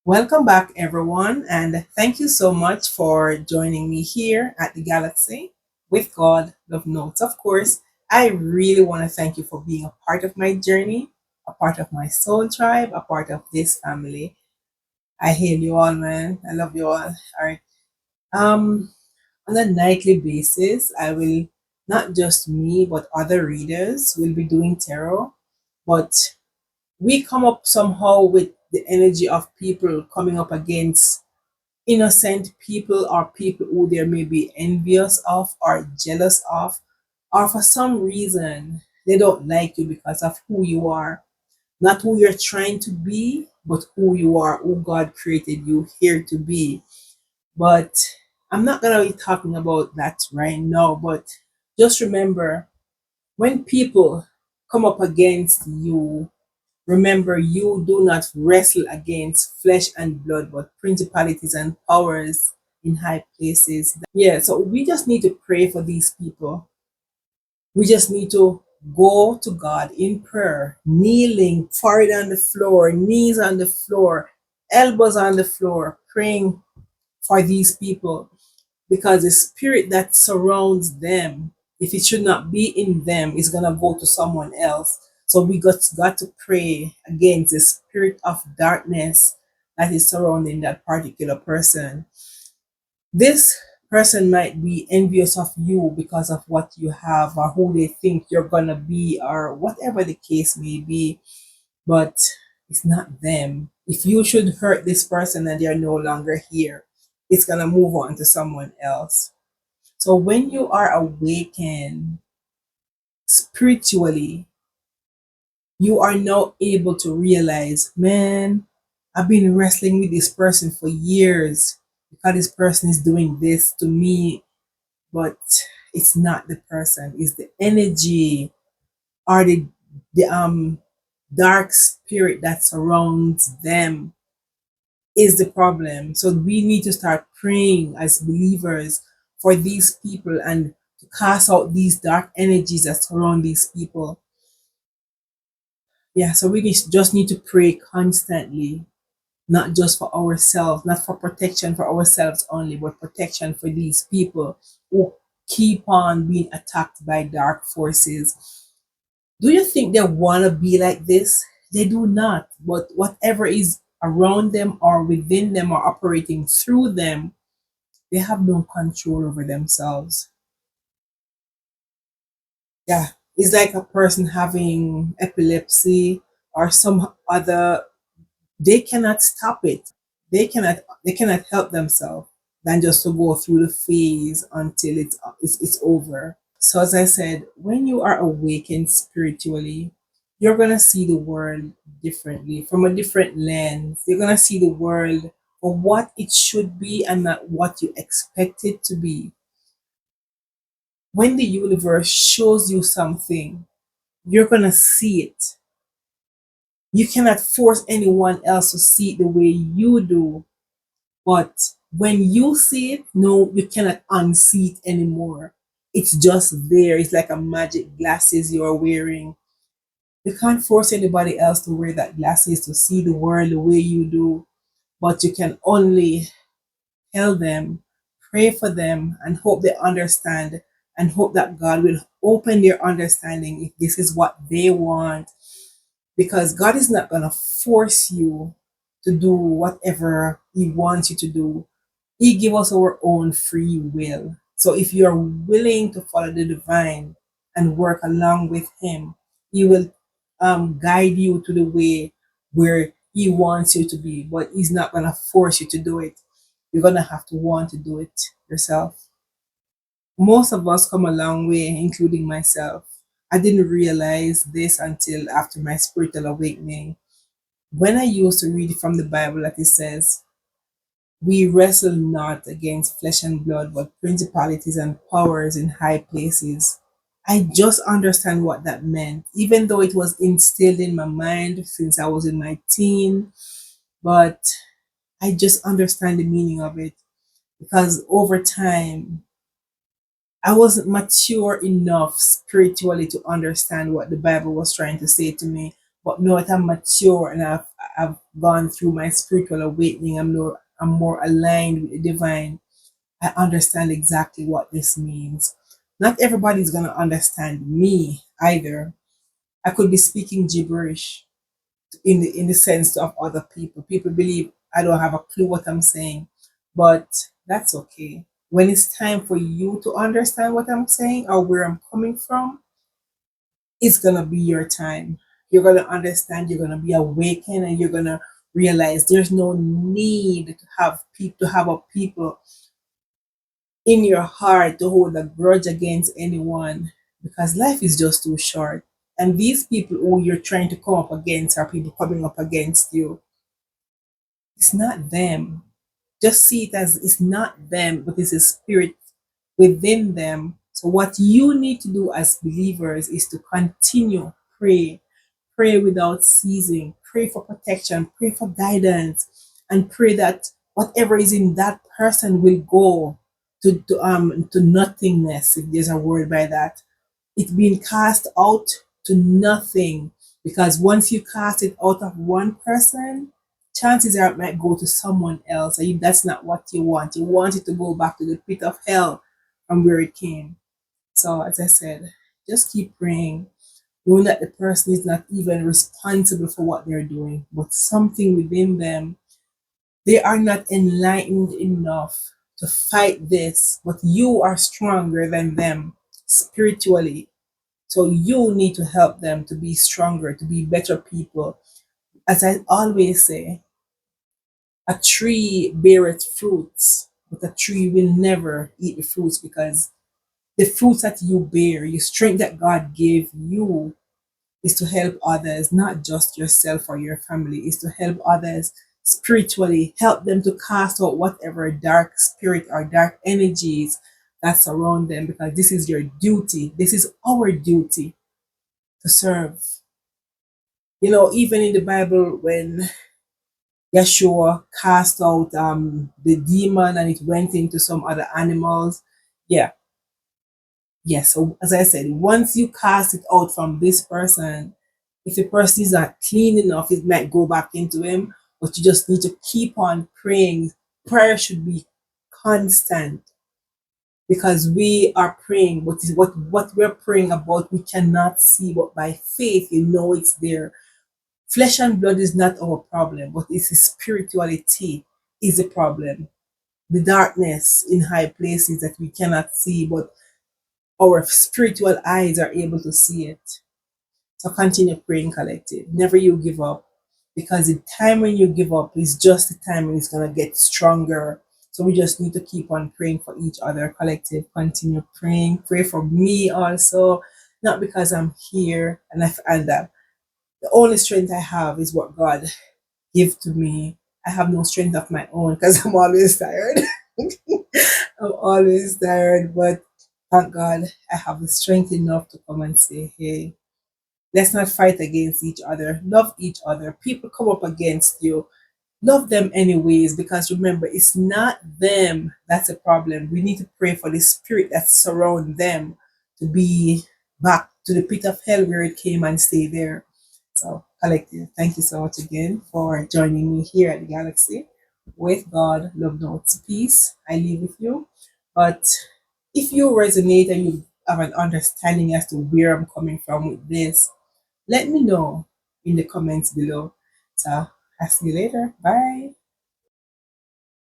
Welcome back, everyone, and thank you so much for joining me here at the Galaxy with God Love Notes. Of course, I really want to thank you for being a part of my journey, a part of my soul tribe, a part of this family. I hail you all, man. I love you all. All right. Um, on a nightly basis, I will not just me, but other readers will be doing tarot, but we come up somehow with the energy of people coming up against innocent people or people who they may be envious of or jealous of, or for some reason they don't like you because of who you are, not who you're trying to be, but who you are, who God created you here to be. But I'm not going to be talking about that right now, but just remember when people come up against you, remember, you do not wrestle against flesh and blood, but principalities and powers in high places. Yeah, so we just need to pray for these people. We just need to go to God in prayer, kneeling, forehead on the floor, knees on the floor, elbows on the floor, praying for these people because the spirit that surrounds them, if it should not be in them, is gonna go to someone else. So we got to pray against the spirit of darkness that is surrounding that particular person. This person might be envious of you because of what you have or who they think you're gonna be or whatever the case may be, but it's not them. If you should hurt this person and they're no longer here, it's gonna move on to someone else. So when you are awakened spiritually, you are now able to realize, man, I've been wrestling with this person for years because this person is doing this to me, but it's not the person, it's the energy or the dark spirit that surrounds them is the problem. So we need to start praying as believers for these people and to cast out these dark energies that surround these people. Yeah, so we just need to pray constantly, not just for ourselves, not for protection for ourselves only, but protection for these people who keep on being attacked by dark forces. Do you think they want to be like this? They do not. But whatever is around them or within them or operating through them, they have no control over themselves. Yeah, it's like a person having epilepsy or some other, they cannot stop it. They cannot help themselves than just to go through the phase until it's over. So as I said, when you are awakened spiritually, you're gonna see the world differently, from a different lens. You're gonna see the world for what it should be and not what you expect it to be. When the universe shows you something, you're gonna see it. You cannot force anyone else to see it the way you do. But when you see it, no, you cannot unsee it anymore. It's just there. It's like a magic glasses you're wearing. You can't force anybody else to wear that glasses to see the world the way you do, but you can only tell them, pray for them, and hope they understand, and hope that God will open their understanding if this is what they want. Because God is not going to force you to do whatever He wants you to do. He give us our own free will. So if you're willing to follow the divine and work along with Him, He will guide you to the way where He wants you to be. But He's not gonna force you to do it. You're gonna have to want to do it yourself. Most of us come a long way, including myself. I didn't realize this until after my spiritual awakening. When I used to read from the Bible that it says, we wrestle not against flesh and blood, but principalities and powers in high places. I just understand what that meant, even though it was instilled in my mind since I was in my teen. But I just understand the meaning of it because over time, I wasn't mature enough spiritually to understand what the Bible was trying to say to me. But now that I'm mature and I've gone through my spiritual awakening, I'm more aligned with the divine. I understand exactly what this means. Not everybody's gonna understand me either. I could be speaking gibberish in the sense of other people. People believe I don't have a clue what I'm saying, but that's okay. When it's time for you to understand what I'm saying or where I'm coming from, it's gonna be your time. You're gonna understand, you're gonna be awakened, and you're gonna realize there's no need to have a people in your heart to hold a grudge against anyone, because life is just too short. And these people who you're trying to come up against are people coming up against you. It's not them. Just see it as it's not them, but it's a spirit within them. So what you need to do as believers is to continue pray, pray without ceasing, pray for protection, pray for guidance, and pray that whatever is in that person will go to nothingness, if there's a word by that. It's being cast out to nothing, because once you cast it out of one person, chances are it might go to someone else. And that's not what you want. You want it to go back to the pit of hell from where it came. So, as I said, just keep praying, knowing that the person is not even responsible for what they're doing, but something within them, they are not enlightened enough to fight this, but you are stronger than them spiritually. So you need to help them to be stronger, to be better people. As I always say, a tree beareth fruits, but a tree will never eat the fruits, because the fruits that you bear, your strength that God gave you, is to help others, not just yourself or your family, is to help others spiritually, help them to cast out whatever dark spirit or dark energies that surround them, because this is your duty. This is our duty to serve. You know, even in the Bible, when Yeshua cast out the demon and it went into some other animals, yeah, yes. So as I said, once you cast it out from this person, if the person is not clean enough, it might go back into him. But you just need to keep on praying. Prayer should be constant, because we are praying. What we're praying about, we cannot see, but by faith, you know it's there. Flesh and blood is not our problem, but it's his spirituality is the problem. The darkness in high places that we cannot see, but our spiritual eyes are able to see it. So continue praying, collective. Never you give up, because the time when you give up is just the time when it's going to get stronger. So we just need to keep on praying for each other, collective. Continue praying. Pray for me also, not because I'm here and that the only strength I have is what God give to me. I have no strength of my own because I'm always tired. I'm always tired, but thank God I have the strength enough to come and say, hey, let's not fight against each other. Love each other. People come up against you. Love them anyways, because remember, it's not them that's a problem. We need to pray for the spirit that surround them to be back to the pit of hell where it came and stay there. So, collective, thank you so much again for joining me here at the Galaxy. With God, love, notes, peace. I leave with you. But if you resonate and you have an understanding as to where I'm coming from with this, let me know in the comments below. So, I'll see you later. Bye.